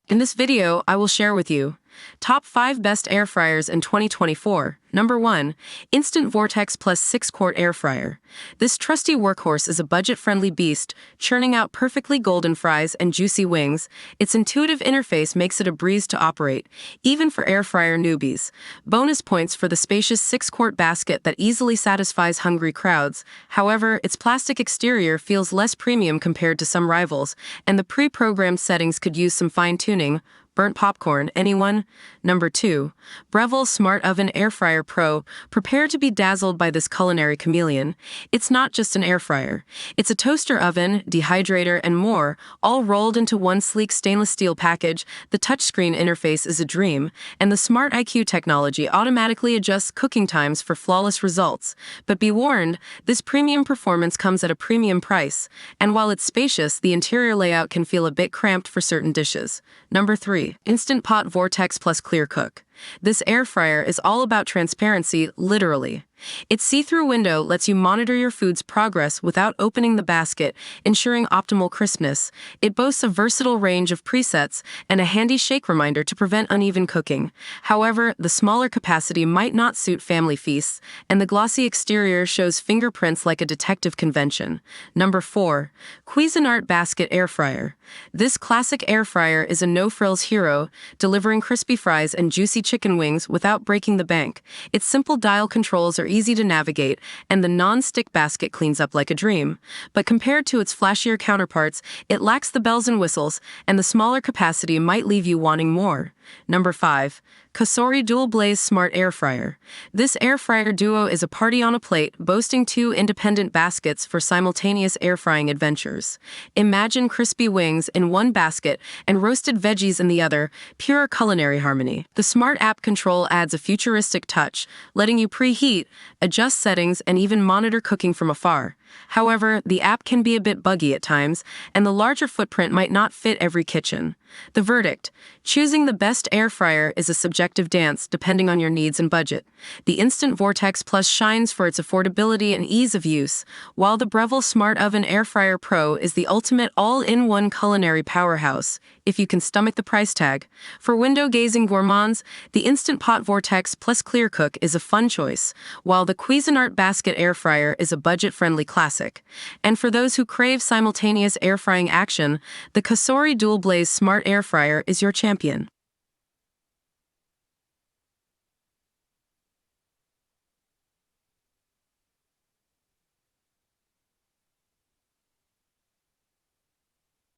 In this video, I will share with you Top 5 Best Air Fryers in 2024. Number 1. Instant Vortex Plus 6-Quart Air Fryer. This trusty workhorse is a budget-friendly beast, churning out perfectly golden fries and juicy wings. Its intuitive interface makes it a breeze to operate, even for air fryer newbies. Bonus points for the spacious 6-quart basket that easily satisfies hungry crowds. However, its plastic exterior feels less premium compared to some rivals, and the pre-programmed settings could use some fine-tuning. Burnt popcorn, anyone? Number 2. Breville Smart Oven Air Fryer Pro. Prepare to be dazzled by this culinary chameleon. It's not just an air fryer. It's a toaster oven, dehydrator, and more, all rolled into one sleek stainless steel package. The touchscreen interface is a dream, and the Smart IQ technology automatically adjusts cooking times for flawless results. But be warned, this premium performance comes at a premium price, and while it's spacious, the interior layout can feel a bit cramped for certain dishes. Number 3. Instant Pot Vortex Plus Clear Cook. This air fryer is all about transparency, literally. Its see-through window lets you monitor your food's progress without opening the basket, ensuring optimal crispness. It boasts a versatile range of presets and a handy shake reminder to prevent uneven cooking. However, the smaller capacity might not suit family feasts, and the glossy exterior shows fingerprints like a detective convention. Number 4. Cuisinart Basket Air Fryer. This classic air fryer is a no-frills hero, delivering crispy fries and juicy chicken wings without breaking the bank. Its simple dial controls are easy to navigate, and the non-stick basket cleans up like a dream. But compared to its flashier counterparts, it lacks the bells and whistles, and the smaller capacity might leave you wanting more. Number 5. Cosori Dual Blaze Smart Air Fryer. This air fryer duo is a party on a plate, boasting 2 independent baskets for simultaneous air frying adventures. Imagine crispy wings in one basket and roasted veggies in the other, pure culinary harmony. The smart app control adds a futuristic touch, letting you preheat, adjust settings, and even monitor cooking from afar. However, the app can be a bit buggy at times, and the larger footprint might not fit every kitchen. The verdict: choosing the best air fryer is a subjective dance depending on your needs and budget. The Instant Vortex Plus shines for its affordability and ease of use, while the Breville Smart Oven Air Fryer Pro is the ultimate all-in-one culinary powerhouse, if you can stomach the price tag. For window-gazing gourmands, the Instant Pot Vortex Plus Clear Cook is a fun choice, while the Cuisinart Basket Air Fryer is a budget-friendly classic. And for those who crave simultaneous air frying action, the Cosori Dual Blaze Smart Air Fryer is your champion.